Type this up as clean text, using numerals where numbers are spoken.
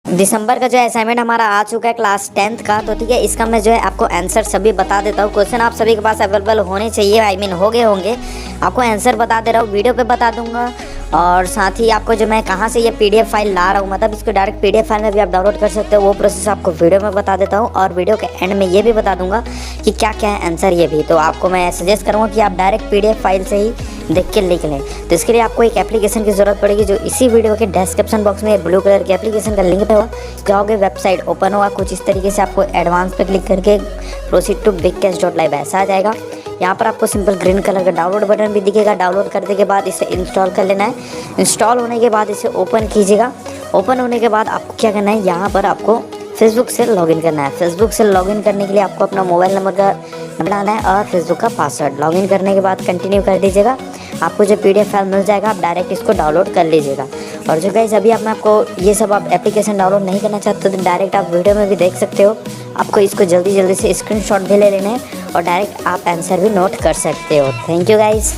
दिसंबर का जो असाइनमेंट हमारा आ चुका है क्लास 10th का, तो ठीक है, इसका मैं जो है आपको आंसर सभी बता देता हूँ। क्वेश्चन आप सभी के पास अवेलेबल होने चाहिए, आई मीन हो गए होंगे। आपको आंसर बता दे रहा हूँ, वीडियो पे बता दूंगा। और साथ ही आपको जो मैं कहाँ से ये पीडीएफ फाइल ला रहा हूँ, मतलब इसको डायरेक्ट पीडीएफ फाइल में भी आप डाउनलोड कर सकते हो, वो प्रोसेस आपको वीडियो में बता देता हूँ। और वीडियो के एंड में ये भी बता दूंगा कि क्या क्या है आंसर ये भी। तो आपको मैं सजेस्ट करूँगा कि आप डायरेक्ट पीडीएफ फाइल से ही देख के लिख लें। तो इसके लिए आपको एक एप्लीकेशन की ज़रूरत पड़ेगी, जो इसी वीडियो के डिस्क्रिप्शन बॉक्स में ब्लू कलर की एप्लीकेशन का लिंक होगा। जाओगे, वेबसाइट ओपन होगा, कुछ इस तरीके से आपको एडवांस पे क्लिक करके प्रोसीड टू bigcash.live ऐसा आ जाएगा। यहाँ पर आपको सिंपल ग्रीन कलर का डाउनलोड बटन भी दिखेगा। डाउनलोड करने के बाद इसे इंस्टॉल कर लेना है। इंस्टॉल होने के बाद इसे ओपन कीजिएगा। ओपन होने के बाद आपको क्या करना है, यहाँ पर आपको फेसबुक से लॉगिन करना है। फेसबुक से लॉगिन करने के लिए आपको अपना मोबाइल नंबर का डालना है और फेसबुक का पासवर्ड। लॉगिन करने के बाद कंटिन्यू कर दीजिएगा। आपको जो पीडीएफ फाइल मिल जाएगा, आप डायरेक्ट इसको डाउनलोड कर लीजिएगा। और जो गाइस अभी मैं आपको ये सब आप एप्लीकेशन डाउनलोड नहीं करना चाहते तो डायरेक्ट आप वीडियो में भी देख सकते हो। आपको इसको जल्दी जल्दी से स्क्रीनशॉट भी ले लेना है और डायरेक्ट आप आंसर भी नोट कर सकते हो। Thank you guys.